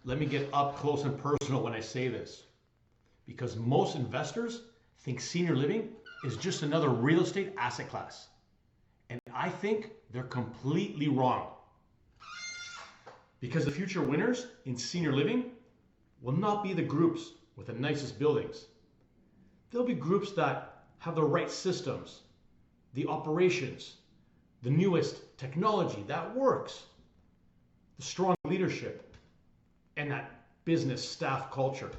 Let me get up close and personal when I say this, because most investors think senior living is just another real estate asset class. And I think they're completely wrong. Because the future winners in senior living will not be the groups with the nicest buildings. They'll be groups that have the right systems, the operations, the newest technology that works, the strong leadership, and that business staff culture.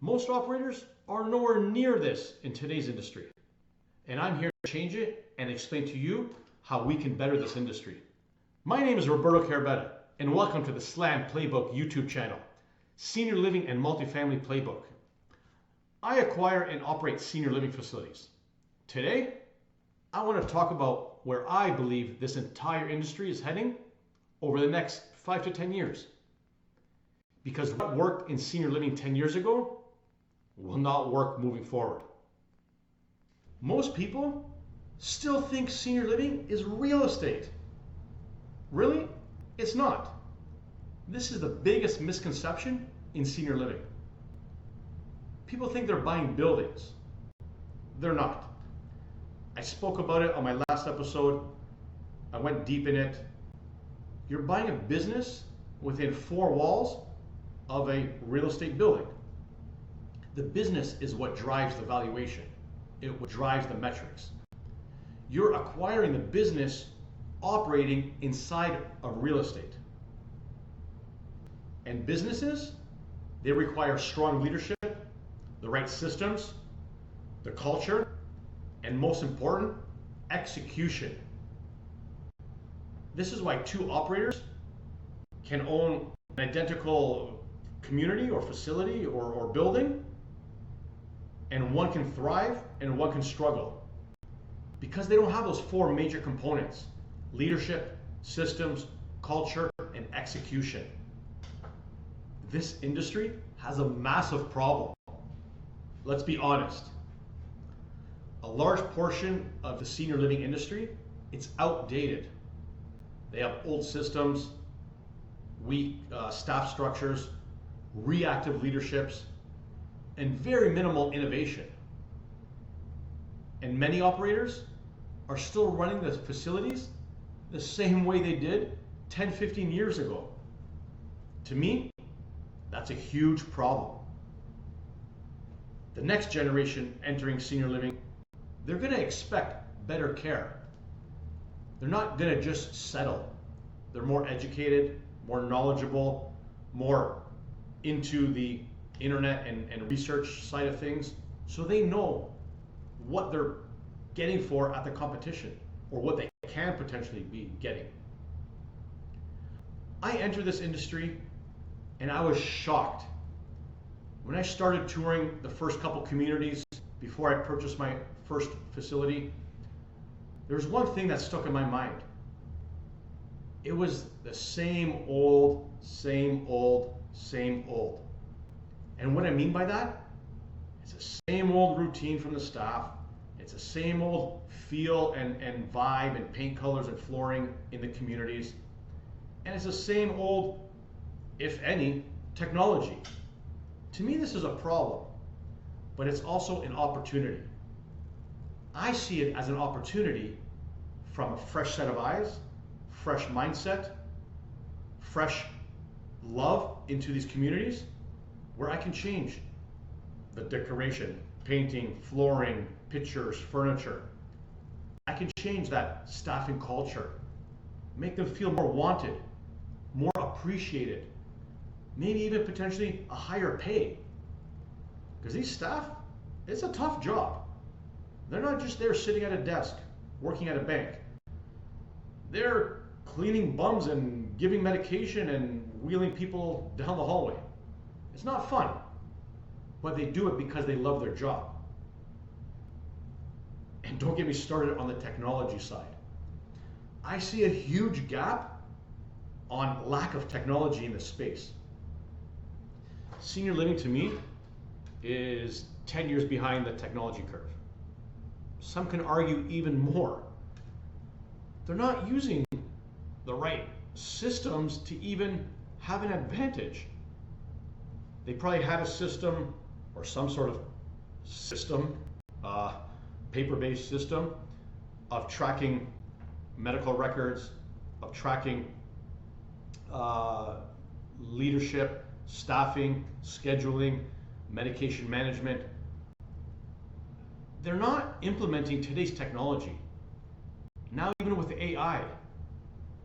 Most operators are nowhere near this in today's industry. And I'm here to change it and explain to you how we can better this industry. My name is Roberto Carabetta, and welcome to the Slam Playbook YouTube channel, Senior Living and Multifamily Playbook. I acquire and operate senior living facilities. Today, I want to talk about where I believe this entire industry is heading over the next 5 to 10 years. Because what worked in senior living 10 years ago will not work moving forward. Most people still think senior living is real estate. Really? It's not. This is the biggest misconception in senior living. People think they're buying buildings. They're not. I spoke about it on my last episode. I went deep in it. You're buying a business within 4 walls of a real estate building. The business is what drives the valuation. It drives the metrics. You're acquiring the business operating inside of real estate. And businesses, they require strong leadership, the right systems, the culture, and most important, execution. This is why 2 operators can own an identical community or facility or building, and one can thrive and one can struggle. Because they don't have those 4 major components: leadership, systems, culture, and execution. This industry has a massive problem. Let's be honest. A large portion of the senior living industry, it's outdated. They have old systems, weak staff structures, reactive leaderships, and very minimal innovation. And many operators are still running the facilities the same way they did 10, 15 years ago. To me, that's a huge problem. The next generation entering senior living, they're going to expect better care. They're not going to just settle. They're more educated, more knowledgeable, more into the internet and research side of things, so they know what they're getting for at the competition, or what they can potentially be getting. I entered this industry and I was shocked. When I started touring the first couple communities before I purchased my first facility, there was one thing that stuck in my mind. It was the same old, same old, same old. And what I mean by that, it's the same old routine from the staff. It's the same old feel and vibe and paint colors and flooring in the communities. And it's the same old, if any, technology. To me, this is a problem, but it's also an opportunity. I see it as an opportunity from a fresh set of eyes, fresh mindset, fresh love into these communities, where I can change the decoration, painting, flooring, pictures, furniture. I can change that staffing culture, make them feel more wanted, more appreciated, maybe even potentially a higher pay. Because these staff, it's a tough job. They're not just there sitting at a desk, working at a bank. They're cleaning bums and giving medication and wheeling people down the hallway. It's not fun, but they do it because they love their job. And don't get me started on the technology side. I see a huge gap on lack of technology in this space. Senior living to me is 10 years behind the technology curve. Some can argue even more. They're not using the right systems to even have an advantage. They probably had a system or some sort of system, paper-based system of tracking medical records, of tracking leadership, staffing, scheduling, medication management. They're not implementing today's technology. Now, even with AI,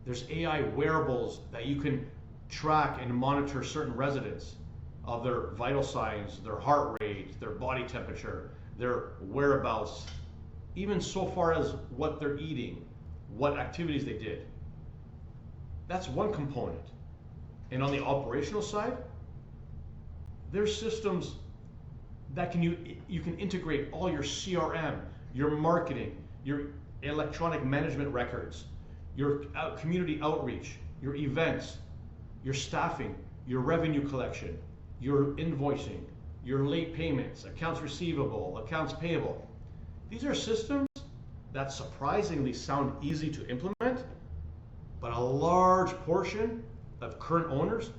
there's AI wearables that you can track and monitor certain residents of their vital signs, their heart rate, their body temperature, their whereabouts, even so far as what they're eating, what activities they did. That's one component. And on the operational side, there's systems that you can integrate all your CRM, your marketing, your electronic management records, your community outreach, your events, your staffing, your revenue collection, your invoicing, your late payments, accounts receivable, accounts payable. These are systems that surprisingly sound easy to implement, but a large portion of current owners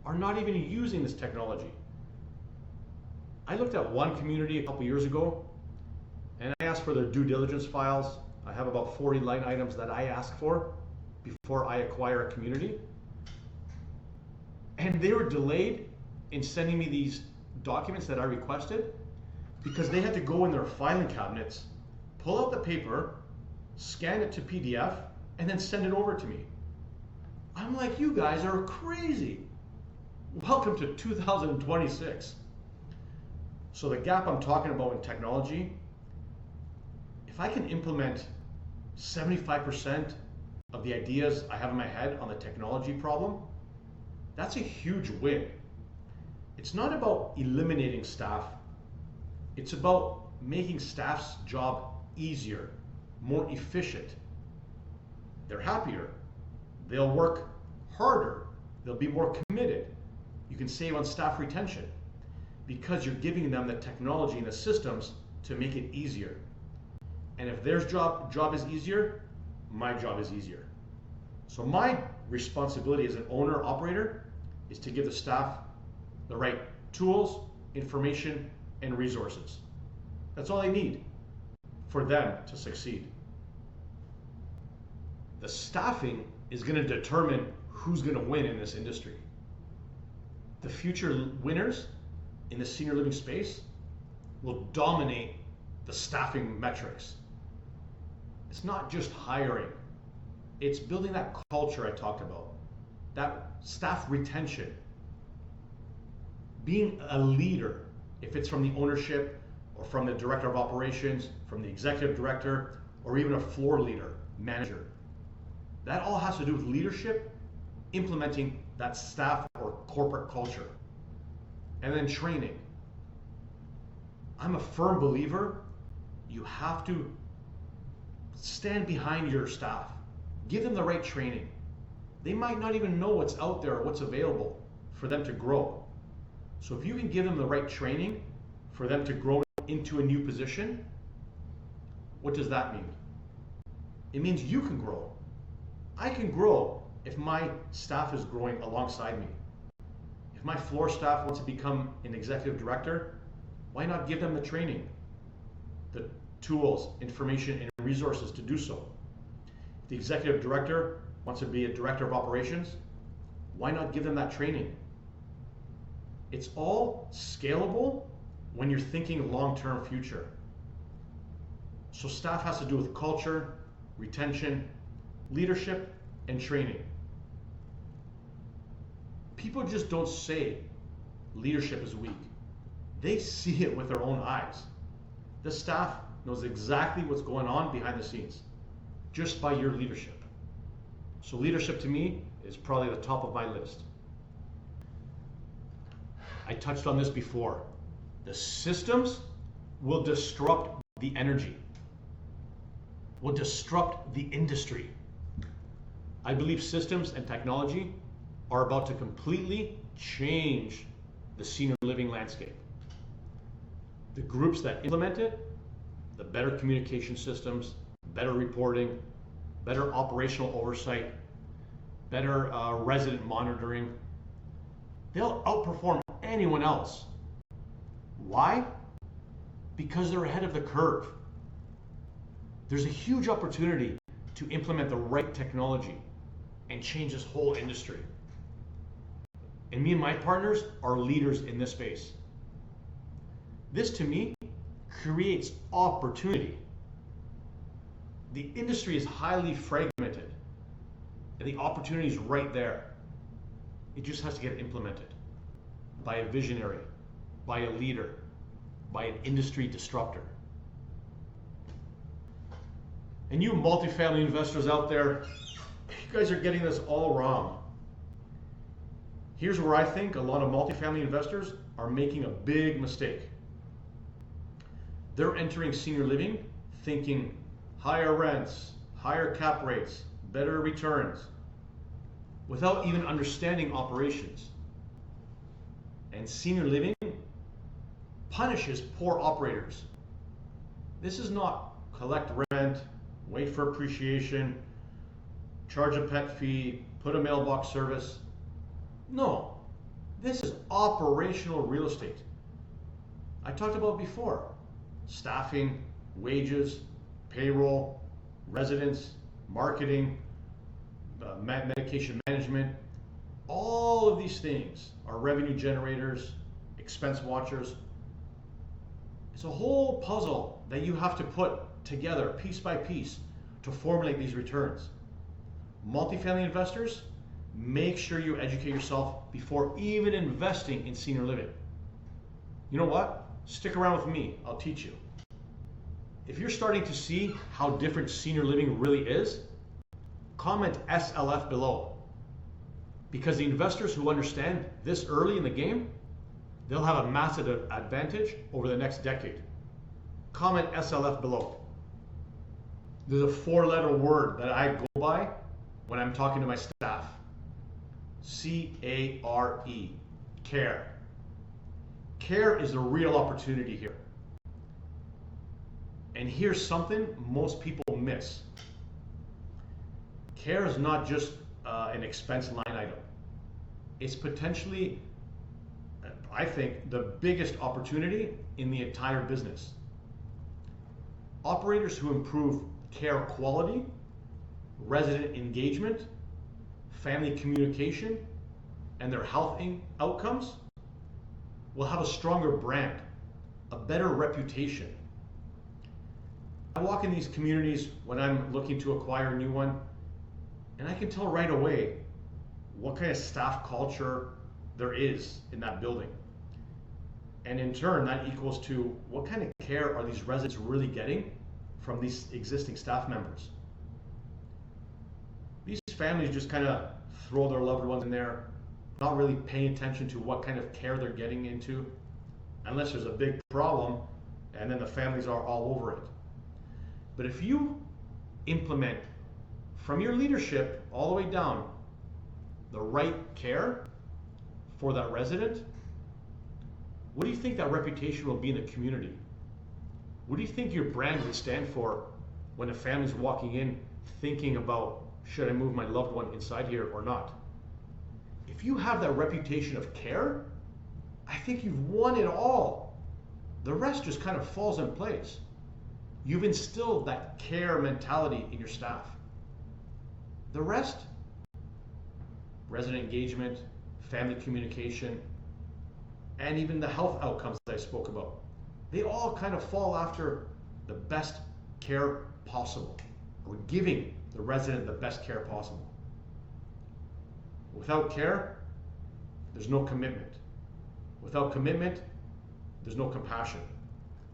are not even using this technology. I looked at one community a couple years ago and I asked for their due diligence files. I have about 40 line items that I ask for before I acquire a community. And they were delayed in sending me these documents that I requested because they had to go in their filing cabinets, pull out the paper, scan it to PDF, and then send it over to me. I'm like, you guys are crazy. Welcome to 2026. So the gap I'm talking about in technology, if I can implement 75% of the ideas I have in my head on the technology problem, that's a huge win. It's not about eliminating staff. It's about making staff's job easier, more efficient. They're happier. They'll work harder. They'll be more committed. You can save on staff retention because you're giving them the technology and the systems to make it easier. And if their job is easier, my job is easier. So my responsibility as an owner operator is to give the staff the right tools, information, and resources. That's all they need for them to succeed. The staffing is going to determine who's going to win in this industry. The future winners in the senior living space will dominate the staffing metrics. It's not just hiring. It's building that culture I talked about, that staff retention, being a leader, if it's from the ownership or from the director of operations, from the executive director, or even a floor leader, manager. That all has to do with leadership, implementing that staff or corporate culture, and then training. I'm a firm believer you have to stand behind your staff. Give them the right training. They might not even know what's out there or what's available for them to grow. So if you can give them the right training for them to grow into a new position, what does that mean? It means you can grow. I can grow if my staff is growing alongside me. If my floor staff wants to become an executive director, why not give them the training, the tools, information, and resources to do so? If the executive director wants to be a director of operations, why not give them that training? It's all scalable when you're thinking long-term future. So staff has to do with culture, retention, leadership, and training. People just don't say leadership is weak. They see it with their own eyes. The staff knows exactly what's going on behind the scenes just by your leadership. So leadership to me is probably the top of my list. I touched on this before. The systems will disrupt the energy, will disrupt the industry. I believe systems and technology are about to completely change the senior living landscape. The groups that implement it, the better communication systems, better reporting, better operational oversight, better resident monitoring, they'll outperform anyone else. Why? Because they're ahead of the curve. There's a huge opportunity to implement the right technology and change this whole industry. And me and my partners are leaders in this space. This, to me, creates opportunity. The industry is highly fragmented, and the opportunity is right there. It just has to get implemented by a visionary, by a leader, by an industry disruptor. And you multifamily investors out there, you guys are getting this all wrong. Here's where I think a lot of multifamily investors are making a big mistake. They're entering senior living thinking higher rents, higher cap rates, better returns, without even understanding operations. And senior living punishes poor operators. This is not collect rent, wait for appreciation, charge a pet fee, put a mailbox service. No, this is operational real estate. I talked about before, staffing, wages, payroll, residents, marketing, medication management. All of these things are revenue generators, expense watchers. It's a whole puzzle that you have to put together piece by piece to formulate these returns. Multifamily investors, make sure you educate yourself before even investing in senior living. You know what? Stick around with me, I'll teach you. If you're starting to see how different senior living really is, comment SLF below. Because the investors who understand this early in the game, they'll have a massive advantage over the next decade. Comment SLF below. There's a 4-letter word that I go by when I'm talking to my staff. C-A-R-E, care. Care is the real opportunity here. And here's something most people miss. Care is not just an expense line item. It's potentially, I think, the biggest opportunity in the entire business. Operators who improve care quality, resident engagement, family communication, and their health outcomes will have a stronger brand, a better reputation. I walk in these communities when I'm looking to acquire a new one, and I can tell right away what kind of staff culture there is in that building. And in turn, that equals to what kind of care are these residents really getting from these existing staff members. These families just kind of throw their loved ones in there, not really paying attention to what kind of care they're getting into, unless there's a big problem, and then the families are all over it. But if you implement from your leadership all the way down the right care for that resident, what do you think that reputation will be in the community? What do you think your brand would stand for when a family's walking in thinking about, should I move my loved one inside here or not? If you have that reputation of care, I think you've won it all. The rest just kind of falls in place. You've instilled that care mentality in your staff. The rest, resident engagement, family communication, and even the health outcomes that I spoke about, they all kind of fall after the best care possible, or giving the resident the best care possible. Without care, there's no commitment. Without commitment, there's no compassion.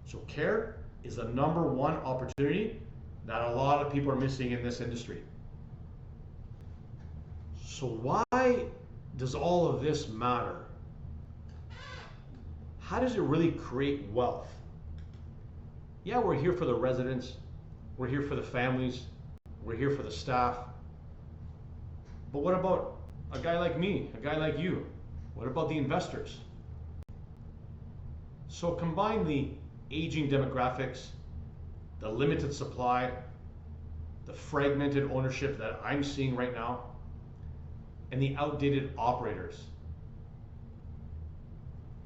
So care is the #1 opportunity that a lot of people are missing in this industry. So why does all of this matter? How does it really create wealth? Yeah, we're here for the residents, we're here for the families, we're here for the staff. But what about a guy like me, a guy like you? What about the investors? So combine the aging demographics, the limited supply, the fragmented ownership that I'm seeing right now, and the outdated operators.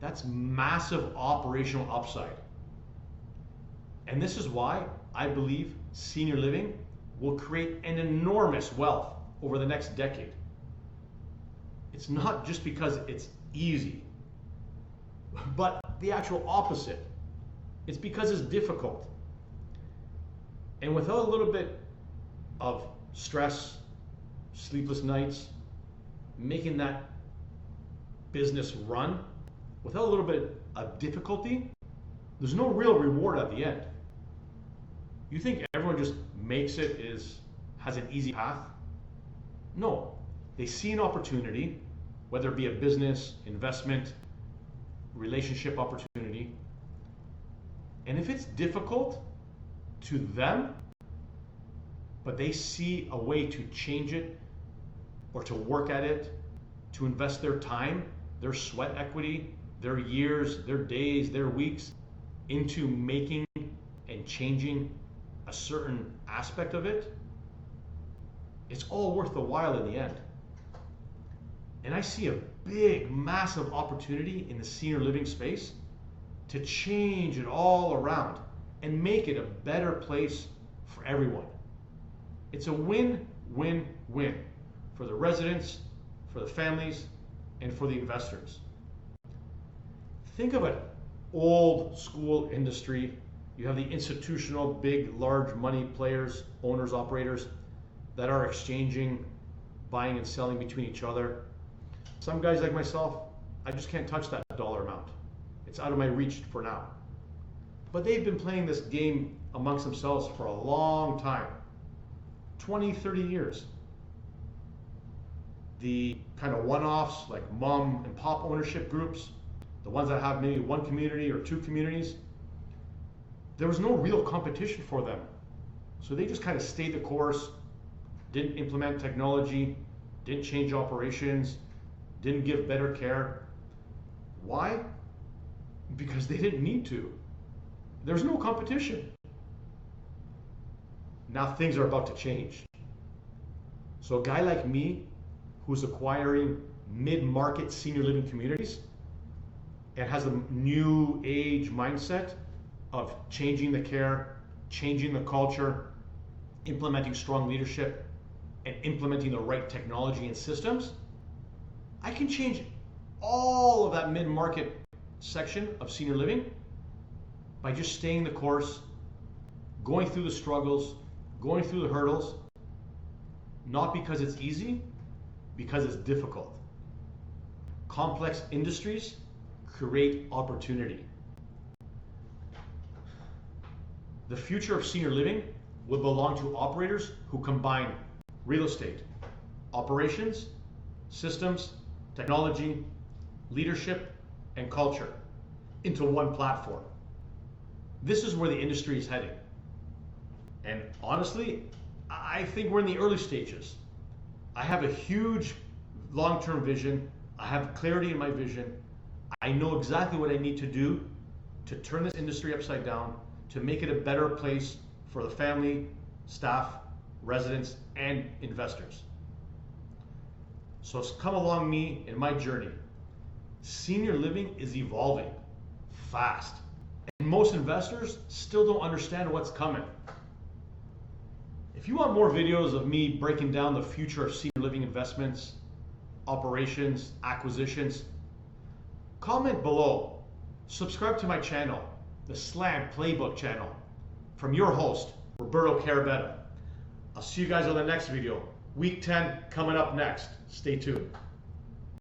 That's massive operational upside. And this is why I believe senior living will create an enormous wealth over the next decade. It's not just because it's easy, but the actual opposite. It's because it's difficult. And without a little bit of stress, sleepless nights, making that business run, without a little bit of difficulty, there's no real reward at the end. You think everyone just makes it, has an easy path? No, they see an opportunity, whether it be a business, investment, relationship opportunity. And if it's difficult to them, but they see a way to change it or to work at it, to invest their time, their sweat equity, their years, their days, their weeks into making and changing a certain aspect of it, it's all worth the while in the end. And I see a big, massive opportunity in the senior living space to change it all around and make it a better place for everyone. It's a win-win-win for the residents, for the families, and for the investors. Think of an old school industry. You have the institutional, big, large money players, owners, operators that are exchanging, buying and selling between each other. Some guys like myself, I just can't touch that dollar amount. It's out of my reach for now. But they've been playing this game amongst themselves for a long time, 20, 30 years. The kind of one-offs like mom and pop ownership groups, the ones that have maybe one community or two communities, there was no real competition for them. So they just kind of stayed the course, didn't implement technology, didn't change operations, didn't give better care. Why? Because they didn't need to. There's no competition. Now things are about to change. So a guy like me who's acquiring mid-market senior living communities and has a new age mindset of changing the care, changing the culture, implementing strong leadership, and implementing the right technology and systems, I can change all of that mid-market section of senior living by just staying the course, going through the struggles, going through the hurdles, not because it's easy, because it's difficult. Complex industries create opportunity. The future of senior living will belong to operators who combine real estate, operations, systems, technology, leadership, and culture into one platform. This is where the industry is heading. And honestly, I think we're in the early stages. I have a huge long-term vision. I have clarity in my vision. I know exactly what I need to do to turn this industry upside down, to make it a better place for the family, staff, residents, and investors. So come along me in my journey. Senior living is evolving fast, and most investors still don't understand what's coming. If you want more videos of me breaking down the future of senior living investments, operations, acquisitions, comment below. Subscribe to my channel, the Slam Playbook channel, from your host, Roberto Carabetta. I'll see you guys on the next video. Week 10 coming up next. Stay tuned.